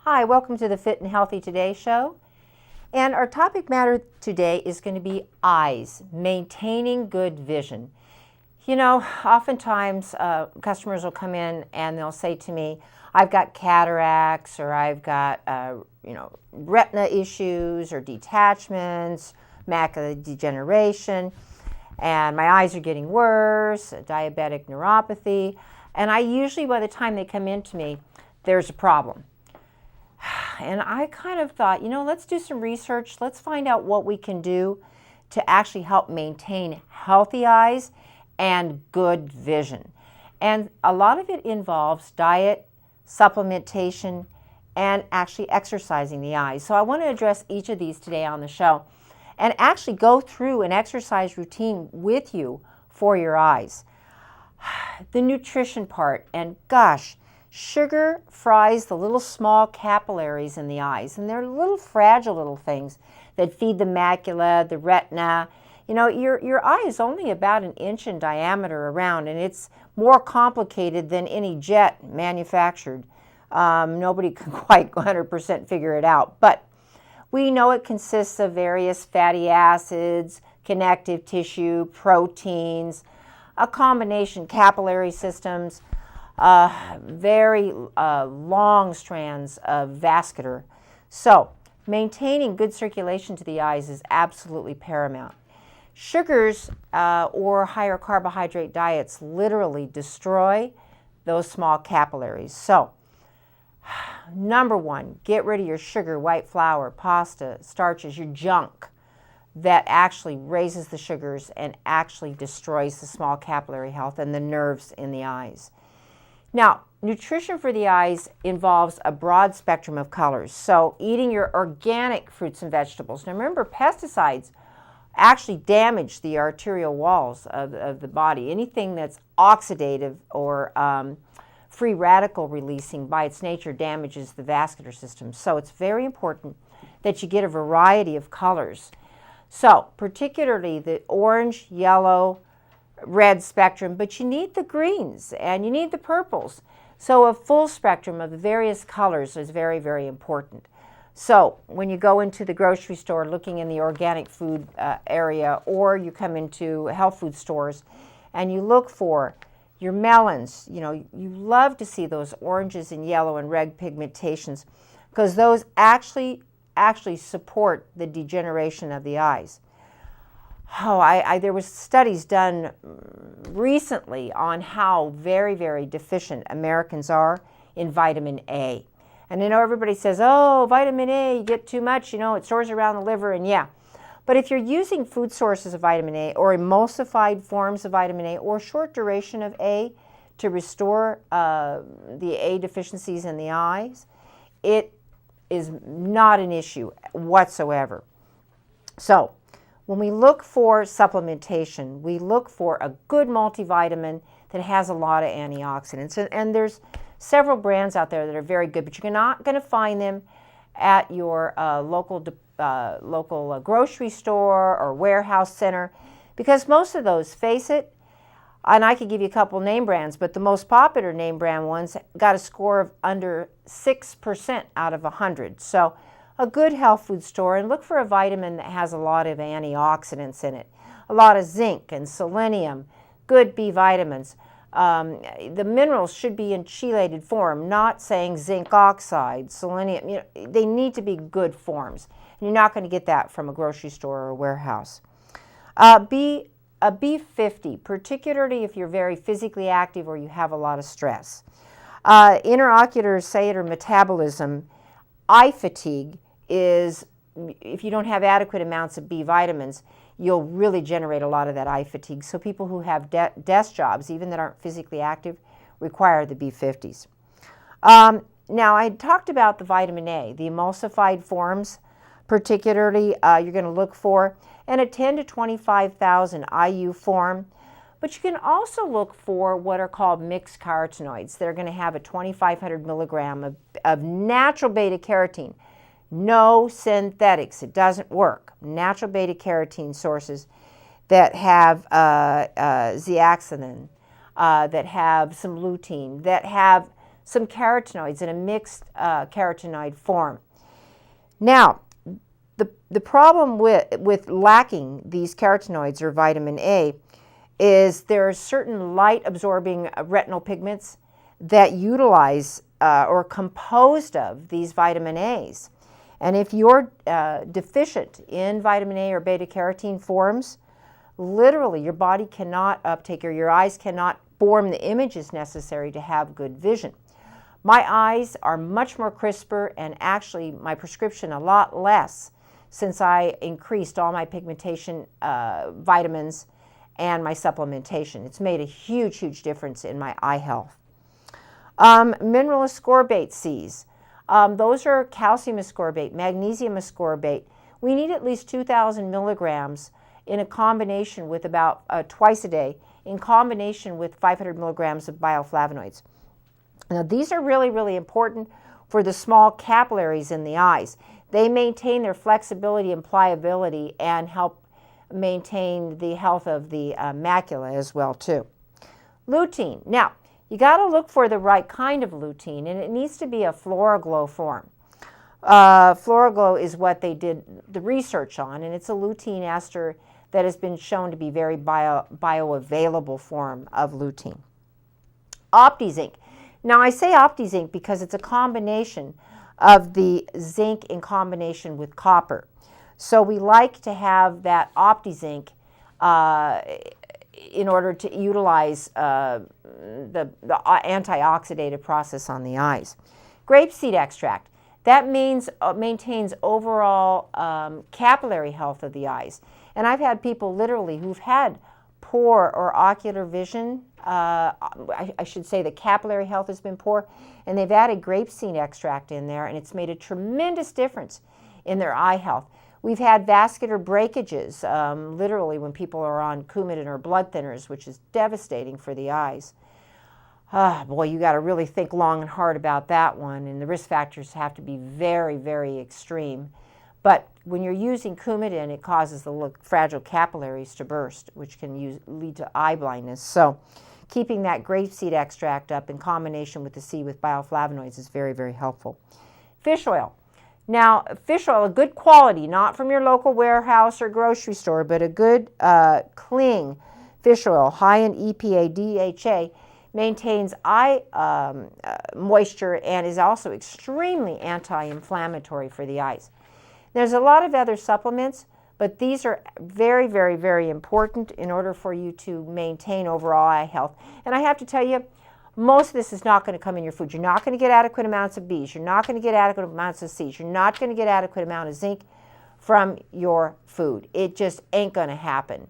Hi, welcome to the Fit and Healthy Today show. And our topic matter today is going to be eyes, maintaining good vision. You know, oftentimes customers will come in and they'll say to me, I've got cataracts or I've got, retina issues or detachments, macular degeneration, and my eyes are getting worse, diabetic neuropathy. And I usually, by the time they come in to me, there's a problem. And I kind of thought, let's do some research. Let's find out what we can do to actually help maintain healthy eyes and good vision. And a lot of it involves diet, supplementation, and actually exercising the eyes. So I want to address each of these today on the show and actually go through an exercise routine with you for your eyes. The nutrition part, and gosh, sugar fries the little small capillaries in the eyes, and they're little fragile little things that feed the macula, the retina. Your eye is only about an inch in diameter around, and it's more complicated than any jet manufactured. Nobody can quite 100% figure it out, but we know it consists of various fatty acids, connective tissue, proteins, a combination capillary systems, very long strands of vascular. So maintaining good circulation to the eyes is absolutely paramount. Sugars or higher carbohydrate diets literally destroy those small capillaries. So number one, get rid of your sugar, white flour, pasta, starches, your junk that actually raises the sugars and actually destroys the small capillary health and the nerves in the eyes. Now, nutrition for the eyes involves a broad spectrum of colors. So eating your organic fruits and vegetables. Now remember, pesticides actually damage the arterial walls of the body. Anything that's oxidative or free radical releasing by its nature damages the vascular system. So it's very important that you get a variety of colors. So particularly the orange, yellow, red spectrum, but you need the greens and you need the purples. So a full spectrum of the various colors is very, very important. So when you go into the grocery store looking in the organic food area, or you come into health food stores and you look for your melons, you love to see those oranges and yellow and red pigmentations because those actually support the degeneration of the eyes. There was studies done recently on how very, very deficient Americans are in vitamin A. And I know everybody says, oh, vitamin A, you get too much, it stores around the liver, and yeah. But if you're using food sources of vitamin A or emulsified forms of vitamin A or short duration of A to restore the A deficiencies in the eyes, it is not an issue whatsoever. So when we look for supplementation, we look for a good multivitamin that has a lot of antioxidants. And there's several brands out there that are very good, but you're not going to find them at your local grocery store or warehouse center, because most of those, face it, and I could give you a couple name brands, but the most popular name brand ones got a score of under 6% out of 100. So a good health food store, and look for a vitamin that has a lot of antioxidants in it, a lot of zinc and selenium, good B vitamins. The minerals should be in chelated form, not saying zinc oxide, selenium. They need to be good forms. And you're not going to get that from a grocery store or a warehouse. B50, particularly if you're very physically active or you have a lot of stress. Interocular cellular metabolism, eye fatigue, is if you don't have adequate amounts of B vitamins, you'll really generate a lot of that eye fatigue. So people who have desk jobs, even that aren't physically active, require the B50s. Now, I talked about the vitamin A, the emulsified forms, particularly you're going to look for, and a 10 to 25,000 IU form. But you can also look for what are called mixed carotenoids. They're going to have a 2,500 milligram of natural beta-carotene. No synthetics. It doesn't work. Natural beta-carotene sources that have zeaxanthin, that have some lutein, that have some carotenoids in a mixed carotenoid form. Now, the problem with lacking these carotenoids or vitamin A is there are certain light-absorbing retinal pigments that utilize or composed of these vitamin A's. And if you're deficient in vitamin A or beta-carotene forms, literally your body cannot uptake or your eyes cannot form the images necessary to have good vision. My eyes are much more crisper and actually my prescription a lot less since I increased all my pigmentation vitamins and my supplementation. It's made a huge, huge difference in my eye health. Mineral ascorbate Cs. Those are calcium ascorbate, magnesium ascorbate. We need at least 2,000 milligrams in a combination with about twice a day in combination with 500 milligrams of bioflavonoids. Now these are really, really important for the small capillaries in the eyes. They maintain their flexibility and pliability and help maintain the health of the macula as well too. Lutein. Now, you got to look for the right kind of lutein, and it needs to be a Floraglow form. Floraglow is what they did the research on, and it's a lutein ester that has been shown to be very bioavailable form of lutein. OptiZinc. Now, I say OptiZinc because it's a combination of the zinc in combination with copper. So we like to have that OptiZinc in order to utilize the antioxidative process on the eyes. Grapeseed extract. That means maintains overall capillary health of the eyes. And I've had people literally who've had poor or ocular vision, I should say the capillary health has been poor, and they've added grapeseed extract in there, and it's made a tremendous difference in their eye health. We've had vascular breakages, literally when people are on Coumadin or blood thinners, which is devastating for the eyes. Boy, you got to really think long and hard about that one, and the risk factors have to be very, very extreme. But when you're using Coumadin, it causes the fragile capillaries to burst, which can lead to eye blindness. So keeping that grapeseed extract up in combination with the C with bioflavonoids is very, very helpful. Fish oil. Now, fish oil, a good quality, not from your local warehouse or grocery store, but a good clean fish oil, high in EPA, DHA, maintains eye moisture and is also extremely anti-inflammatory for the eyes. There's a lot of other supplements, but these are very, very, very important in order for you to maintain overall eye health. And I have to tell you, most of this is not going to come in your food. You're not going to get adequate amounts of Bs. You're not going to get adequate amounts of Cs. You're not going to get adequate amount of zinc from your food. It just ain't going to happen.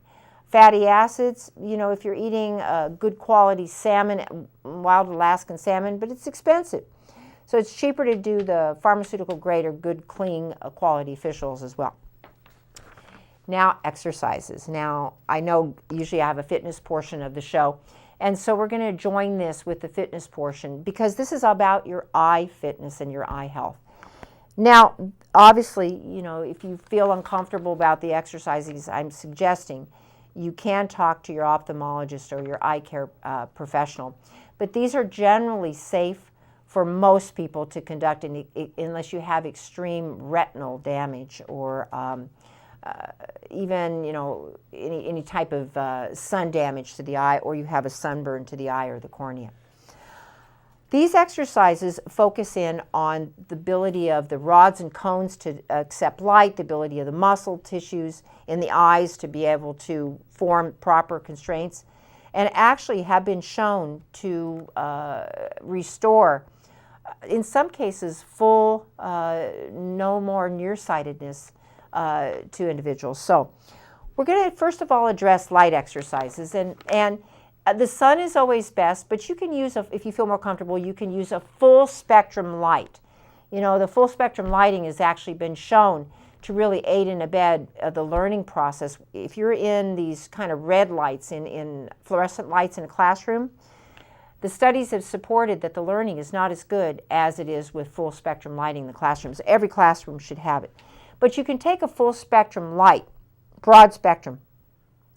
Fatty acids, you know, if you're eating good quality salmon, wild Alaskan salmon, but it's expensive. So it's cheaper to do the pharmaceutical grade or good, clean quality fish oils as well. Now, exercises. Now, I know usually I have a fitness portion of the show, and so we're going to join this with the fitness portion because this is about your eye fitness and your eye health. Now, obviously, you know, if you feel uncomfortable about the exercises I'm suggesting, you can talk to your ophthalmologist or your eye care professional. But these are generally safe for most people to conduct unless you have extreme retinal damage or even, you know, any type of sun damage to the eye, or you have a sunburn to the eye or the cornea. These exercises focus in on the ability of the rods and cones to accept light, the ability of the muscle tissues in the eyes to be able to form proper constraints, and actually have been shown to restore, in some cases, full, no more nearsightedness to individuals. So we're going to first of all address light exercises, and the sun is always best, but you can use, if you feel more comfortable, you can use a full spectrum light. You know, the full spectrum lighting has actually been shown to really aid and abet the learning process. If you're in these kind of red lights, in fluorescent lights in a classroom, the studies have supported that the learning is not as good as it is with full spectrum lighting in the classrooms. Every classroom should have it. But you can take a full spectrum light, broad spectrum,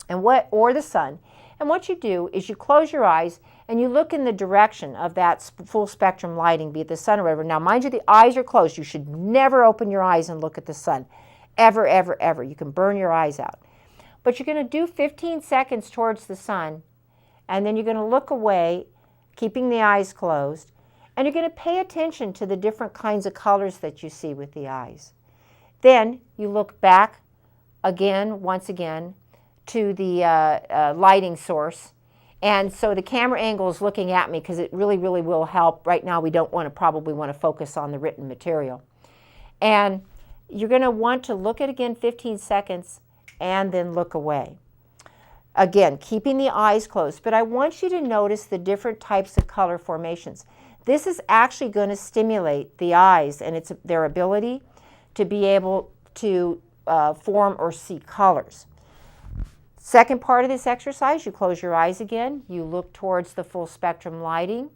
or the sun, and what you do is you close your eyes and you look in the direction of that full spectrum lighting, be it the sun or whatever. Now, mind you, the eyes are closed. You should never open your eyes and look at the sun. Ever, ever, ever. You can burn your eyes out. But you're going to do 15 seconds towards the sun, and then you're going to look away, keeping the eyes closed, and you're going to pay attention to the different kinds of colors that you see with the eyes. Then you look back again, once again, to the lighting source. And so the camera angle is looking at me because it really, really will help. Right now we don't probably want to focus on the written material. And you're going to want to look at again 15 seconds and then look away. Again, keeping the eyes closed. But I want you to notice the different types of color formations. This is actually going to stimulate the eyes and their ability to be able to form or see colors. Second part of this exercise, you close your eyes again. You look towards the full spectrum lighting.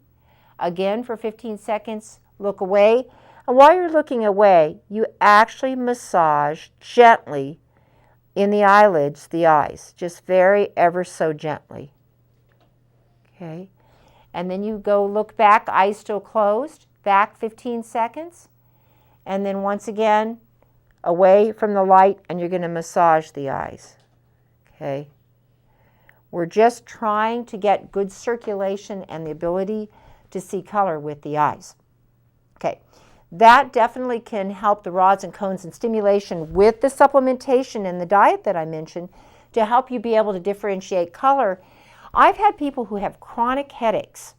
Again, for 15 seconds, look away. And while you're looking away, you actually massage gently in the eyelids, the eyes, just very ever so gently. Okay. And then you go look back, eyes still closed, back 15 seconds. And then once again, away from the light, and you're going to massage the eyes. Okay. We're just trying to get good circulation and the ability to see color with the eyes. Okay. That definitely can help the rods and cones and stimulation with the supplementation and the diet that I mentioned to help you be able to differentiate color. I've had people who have chronic headaches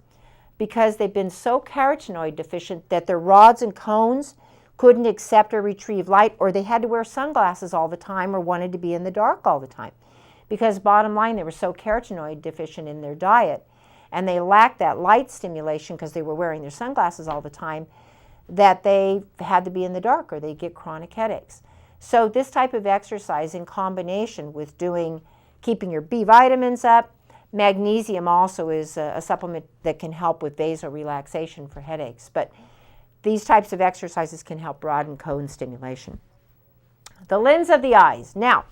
because they've been so carotenoid deficient that their rods and cones couldn't accept or retrieve light, or they had to wear sunglasses all the time or wanted to be in the dark all the time. Because bottom line, they were so carotenoid deficient in their diet and they lacked that light stimulation because they were wearing their sunglasses all the time, that they had to be in the dark or they get chronic headaches. So this type of exercise in combination with keeping your B vitamins up, magnesium also is a supplement that can help with vasal relaxation for headaches. But these types of exercises can help rod and cone stimulation. The lens of the eyes. Now,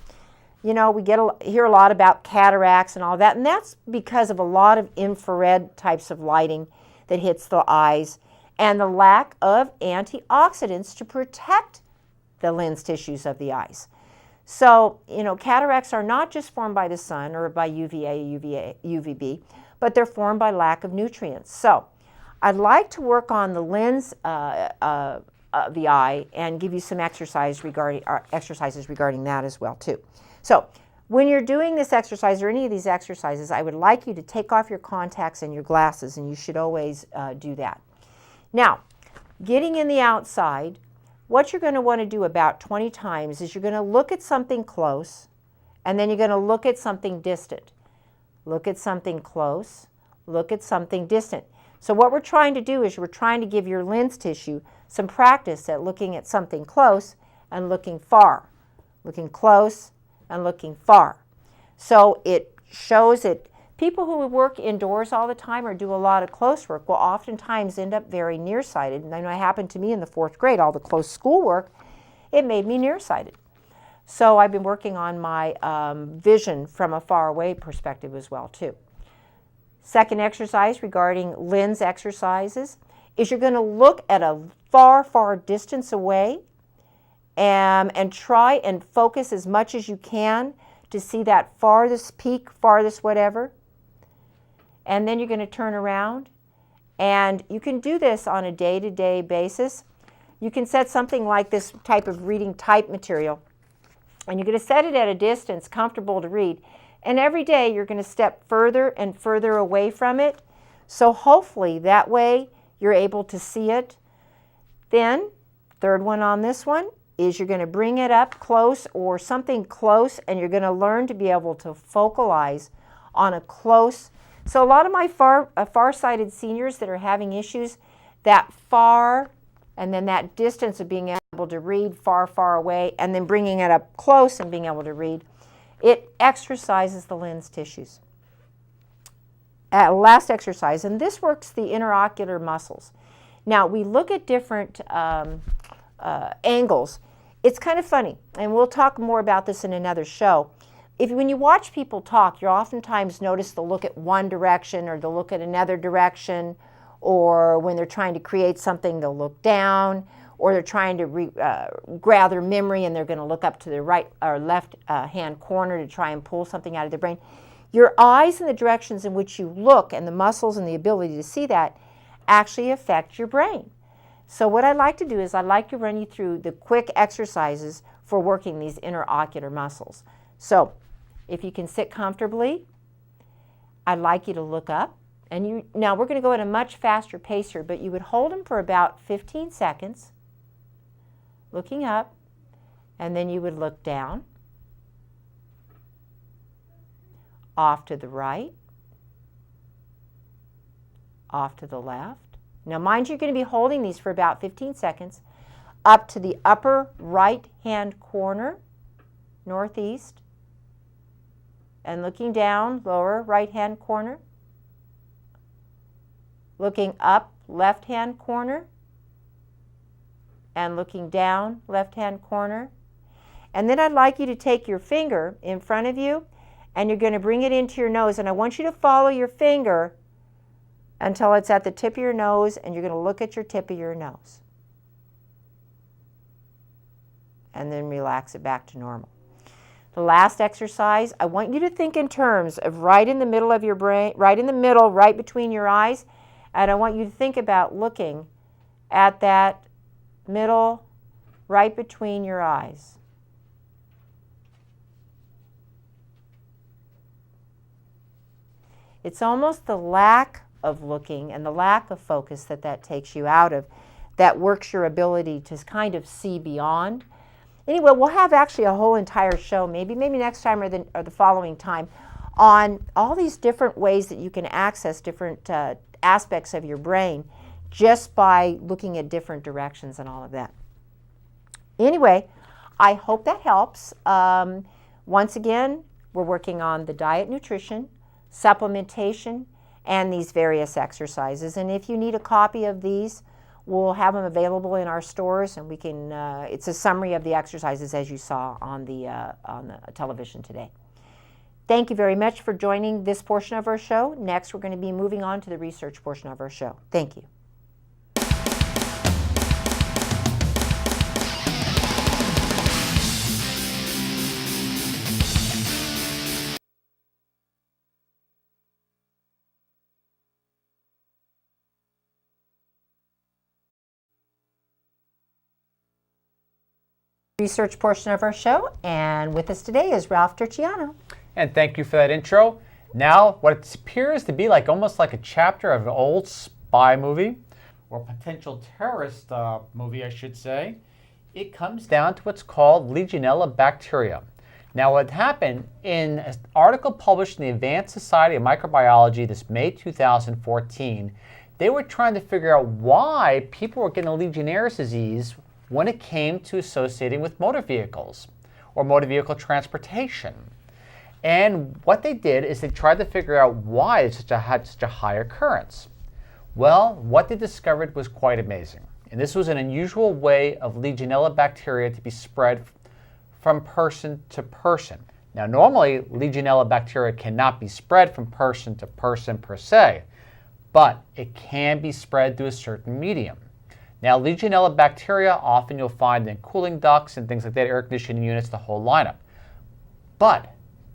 you know, we hear a lot about cataracts and all that, and that's because of a lot of infrared types of lighting that hits the eyes and the lack of antioxidants to protect the lens tissues of the eyes. So, you know, cataracts are not just formed by the sun or by UVA, UVB, but they're formed by lack of nutrients. So, I'd like to work on the lens of the eye and give you some exercises regarding that as well too. So, when you're doing this exercise or any of these exercises, I would like you to take off your contacts and your glasses, and you should always do that. Now, getting in the outside, what you're going to want to do about 20 times is you're going to look at something close, and then you're going to look at something distant. Look at something close, look at something distant. So what we're trying to do is we're trying to give your lens tissue some practice at looking at something close and looking far. Looking close and looking far. So it shows that people who work indoors all the time or do a lot of close work will oftentimes end up very nearsighted. And I know it happened to me in the 4th grade, all the close schoolwork, it made me nearsighted. So I've been working on my vision from a far away perspective as well too. Second exercise regarding lens exercises is you're going to look at a far, far distance away and try and focus as much as you can to see that farthest peak, farthest whatever. And then you're going to turn around, and you can do this on a day-to-day basis. You can set something like this type of reading type material, and you're going to set it at a distance comfortable to read. And every day you're going to step further and further away from it. So hopefully that way you're able to see it. Then, third one on this one is you're going to bring it up close or something close, and you're going to learn to be able to focalize on a close. So a lot of my far-sighted seniors that are having issues, that far and then that distance of being able to read far, far away and then bringing it up close and being able to read, it exercises the lens tissues. Last exercise, and this works the interocular muscles. Now, we look at different angles. It's kind of funny, and we'll talk more about this in another show, when you watch people talk, you'll oftentimes notice they'll look at one direction or they'll look at another direction, or when they're trying to create something, they'll look down, or they're trying to gather memory and they're going to look up to the right or left hand corner to try and pull something out of their brain. Your eyes and the directions in which you look and the muscles and the ability to see that actually affect your brain. So what I'd like to do is I'd like to run you through the quick exercises for working these interocular muscles. So if you can sit comfortably, I'd like you to look up. And now we're going to go at a much faster pace here, but you would hold them for about 15 seconds, looking up, and then you would look down, off to the right, off to the left. Now mind you, you're going to be holding these for about 15 seconds, up to the upper right-hand corner, northeast, and looking down, lower right-hand corner, looking up, left-hand corner, and looking down, left-hand corner. And then I'd like you to take your finger in front of you, and you're going to bring it into your nose, and I want you to follow your finger until it's at the tip of your nose, and you're going to look at your tip of your nose. And then relax it back to normal. The last exercise, I want you to think in terms of right in the middle of your brain, right in the middle, right between your eyes, and I want you to think about looking at that middle, right between your eyes. It's almost the lack of looking and the lack of focus that takes you out of, that works your ability to kind of see beyond. Anyway, we'll have actually a whole entire show, maybe next time or the following time, on all these different ways that you can access different aspects of your brain just by looking at different directions and all of that. Anyway, I hope that helps. Once again, we're working on the diet, nutrition, supplementation, and these various exercises. And if you need a copy of these, we'll have them available in our stores, and we can. It's a summary of the exercises as you saw on the television today. Thank you very much for joining this portion of our show. Next, we're going to be moving on to the research portion of our show. Thank you. Research portion of our show, and with us today is Ralph Turchiano. And thank you for that intro. Now, what appears to be almost like a chapter of an old spy movie, or potential terrorist movie, I should say, it comes down to what's called Legionella bacteria. Now, what happened in an article published in the Advanced Society of Microbiology this May 2014, they were trying to figure out why people were getting Legionnaire's disease when it came to associating with motor vehicles or motor vehicle transportation. And what they did is they tried to figure out why it had such a high occurrence. Well, what they discovered was quite amazing. And this was an unusual way of Legionella bacteria to be spread from person to person. Now, normally, Legionella bacteria cannot be spread from person to person per se, but it can be spread through a certain medium. Now, Legionella bacteria, often you'll find in cooling ducts and things like that, air conditioning units, the whole lineup. But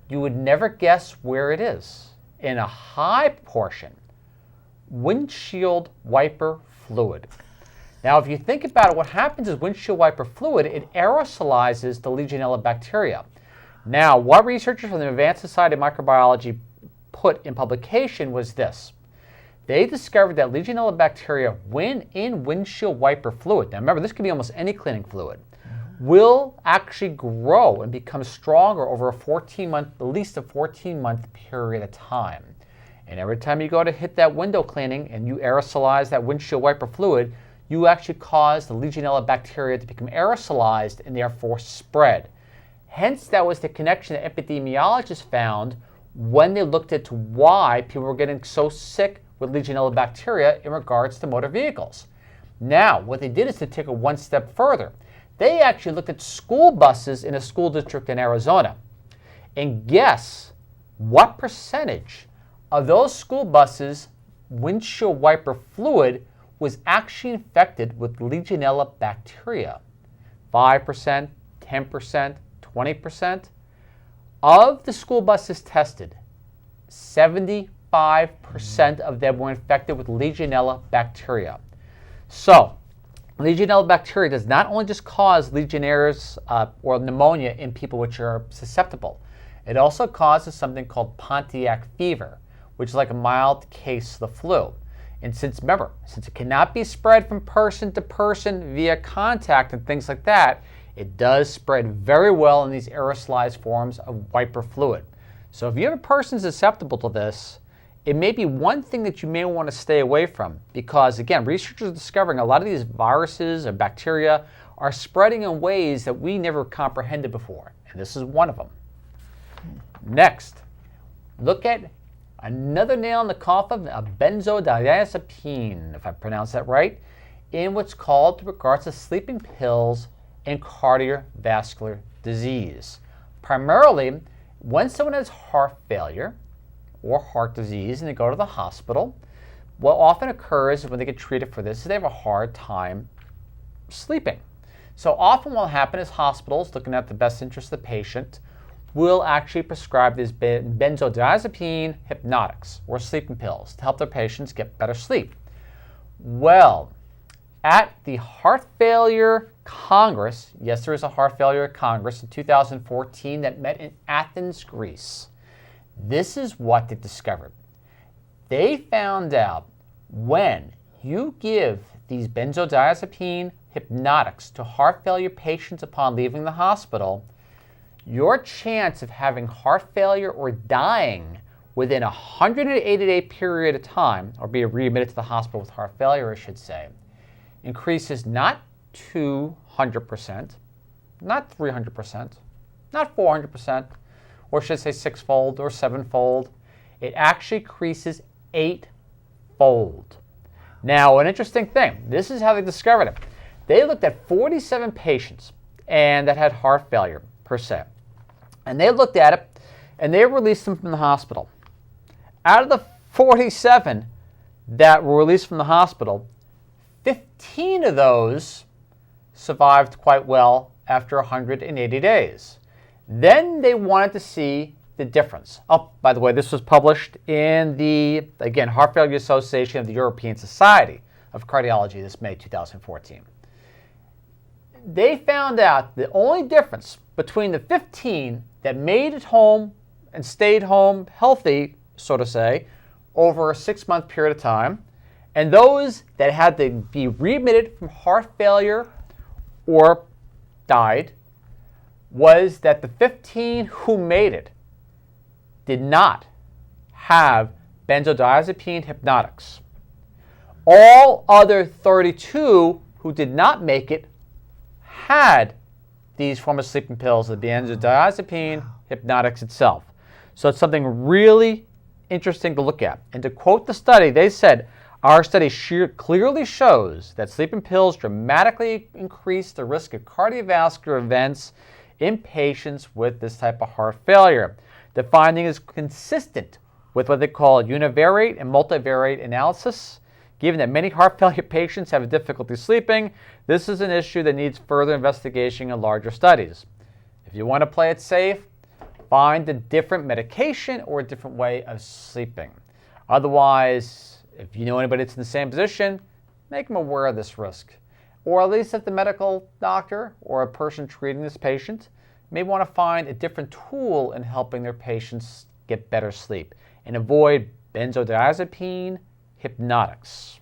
you would never guess where it is. In a high proportion, windshield wiper fluid. Now, if you think about it, what happens is windshield wiper fluid, it aerosolizes the Legionella bacteria. Now, what researchers from the Advanced Society of Microbiology put in publication was this. They discovered that Legionella bacteria, when in windshield wiper fluid, now remember, this could be almost any cleaning fluid, will actually grow and become stronger over at least a 14-month period of time. And every time you go to hit that window cleaning and you aerosolize that windshield wiper fluid, you actually cause the Legionella bacteria to become aerosolized and therefore spread. Hence, that was the connection that epidemiologists found when they looked at why people were getting so sick with Legionella bacteria in regards to motor vehicles. Now, what they did is to take it one step further. They actually looked at school buses in a school district in Arizona. And guess what percentage of those school buses' windshield wiper fluid was actually infected with Legionella bacteria? 5%, 10%, 20%? Of the school buses tested, 75% of them were infected with Legionella bacteria. So, Legionella bacteria does not only just cause Legionnaires or pneumonia in people which are susceptible, it also causes something called Pontiac fever, which is like a mild case of the flu. And since it cannot be spread from person to person via contact and things like that, it does spread very well in these aerosolized forms of wiper fluid. So if you have a person susceptible to this, it may be one thing that you may want to stay away from because, again, researchers are discovering a lot of these viruses or bacteria are spreading in ways that we never comprehended before, and this is one of them. Next, look at another nail in the coffin, a benzodiazepine, if I pronounce that right, in what's called regards to sleeping pills and cardiovascular disease. Primarily, when someone has heart failure or heart disease and they go to the hospital, what often occurs when they get treated for this is they have a hard time sleeping. So often what will happen is hospitals, looking at the best interest of the patient, will actually prescribe these benzodiazepine hypnotics or sleeping pills to help their patients get better sleep. Well, at the Heart Failure Congress, yes, there is a Heart Failure Congress in 2014 that met in Athens, Greece. This is what they discovered. They found out when you give these benzodiazepine hypnotics to heart failure patients upon leaving the hospital, your chance of having heart failure or dying within a 180-day period of time, or be readmitted to the hospital with heart failure, I should say, increases not 200%, not 300%, not 400%, or should I say six-fold or seven-fold. It actually increases 8-fold. Now, an interesting thing, this is how they discovered it. They looked at 47 patients and that had heart failure, per se. And they looked at it, and they released them from the hospital. Out of the 47 that were released from the hospital, 15 of those survived quite well after 180 days. Then they wanted to see the difference. Oh, by the way, this was published in the, again, Heart Failure Association of the European Society of Cardiology this May 2014. They found out the only difference between the 15 that made it home and stayed home healthy, so to say, over a 6-month period of time, and those that had to be readmitted from heart failure or died, was that the 15 who made it did not have benzodiazepine hypnotics. All other 32 who did not make it had these form of sleeping pills, the benzodiazepine hypnotics itself. So it's something really interesting to look at. And to quote the study, they said, our study clearly shows that sleeping pills dramatically increase the risk of cardiovascular events in patients with this type of heart failure. The finding is consistent with what they call univariate and multivariate analysis. Given that many heart failure patients have difficulty sleeping, this is an issue that needs further investigation and larger studies. If you want to play it safe, find a different medication or a different way of sleeping. Otherwise, if you know anybody that's in the same position, make them aware of this risk. Or at least if the medical doctor or a person treating this patient may want to find a different tool in helping their patients get better sleep and avoid benzodiazepine hypnotics.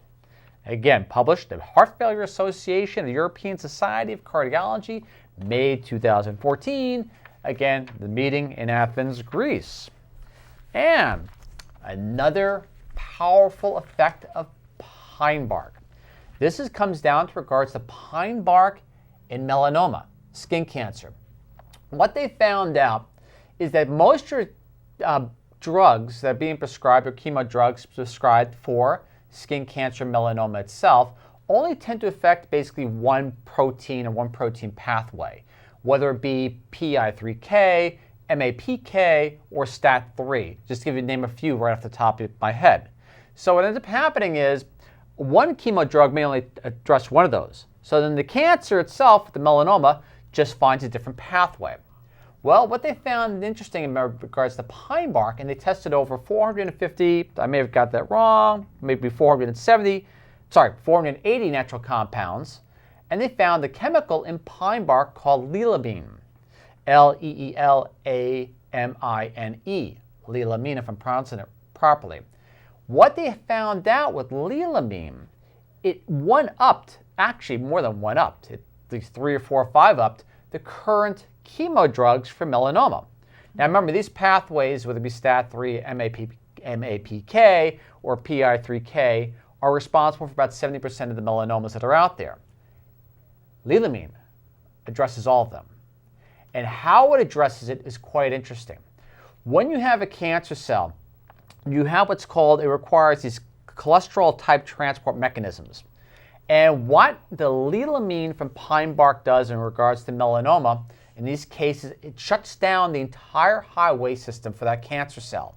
Again, published in the Heart Failure Association of the European Society of Cardiology, May 2014. Again, the meeting in Athens, Greece. And another powerful effect of pine bark. This comes down to regards to pine bark and melanoma, skin cancer. What they found out is that most drugs that are being prescribed, or chemo drugs prescribed for skin cancer melanoma itself, only tend to affect basically one protein or one protein pathway, whether it be PI3K, MAPK, or STAT3, just to give you name a few right off the top of my head. So what ends up happening is one chemo drug may only address one of those. So then the cancer itself, the melanoma, just finds a different pathway. Well, what they found interesting in regards to pine bark, and they tested over 450, I may have got that wrong, maybe 480 natural compounds, and they found the chemical in pine bark called leelamine. Leelamine, leelamine if I'm pronouncing it properly. What they found out with leelamine, it one-upped, actually more than one-upped, at least 3 or 4 or 5-upped the current chemo drugs for melanoma. Now remember, these pathways, whether it be STAT3, MAPK, or PI3K, are responsible for about 70% of the melanomas that are out there. Leelamine addresses all of them. And how it addresses it is quite interesting. When you have a cancer cell, you have what's called, it requires these cholesterol type transport mechanisms. And what the leelamine from pine bark does in regards to melanoma, in these cases, it shuts down the entire highway system for that cancer cell,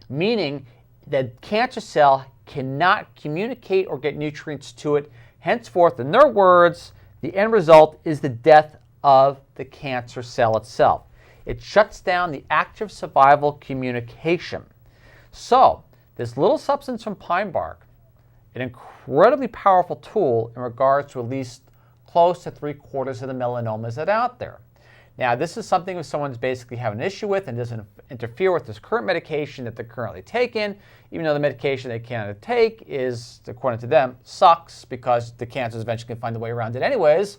meaning that cancer cell cannot communicate or get nutrients to it. Henceforth, in their words, the end result is the death of the cancer cell itself. It shuts down the active survival communication. So, this little substance from pine bark, an incredibly powerful tool in regards to at least close to 3/4 of the melanomas that are out there. Now, this is something if someone's basically having an issue with and doesn't interfere with this current medication that they're currently taking, even though the medication they can't take is, according to them, sucks because the cancer is eventually going to find a way around it anyways.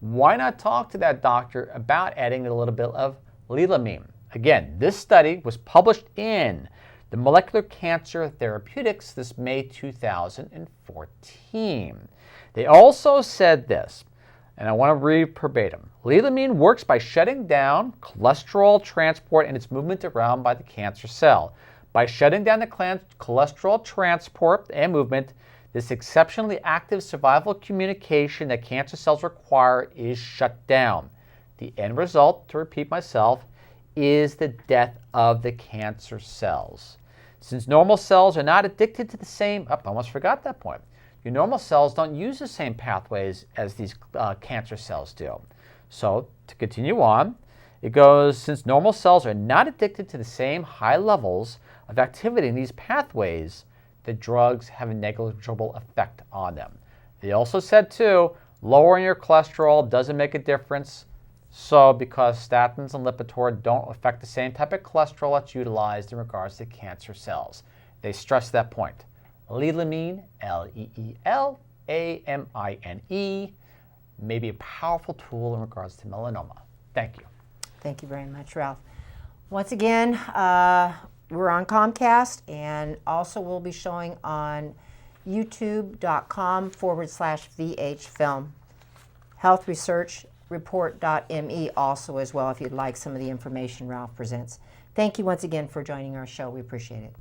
Why not talk to that doctor about adding a little bit of leelamine? Again, this study was published in the Molecular Cancer Therapeutics this May 2014. They also said this, and I want to read verbatim. Leelamine works by shutting down cholesterol transport and its movement around by the cancer cell. By shutting down the cholesterol transport and movement, this exceptionally active survival communication that cancer cells require is shut down. The end result, to repeat myself, is the death of the cancer cells. Since normal cells are not addicted to the same, I almost forgot that point. Your normal cells don't use the same pathways as these cancer cells do. So, to continue on, it goes, since normal cells are not addicted to the same high levels of activity in these pathways, the drugs have a negligible effect on them. They also said, too, lowering your cholesterol doesn't make a difference. So, because statins and Lipitor don't affect the same type of cholesterol that's utilized in regards to cancer cells. They stress that point. Leelamine, Leelamine, may be a powerful tool in regards to melanoma. Thank you. Thank you very much, Ralph. Once again, we're on Comcast, and also we'll be showing on youtube.com/VHfilm. Health Research report.me also as well if you'd like some of the information Ralph presents. Thank you once again for joining our show. We appreciate it.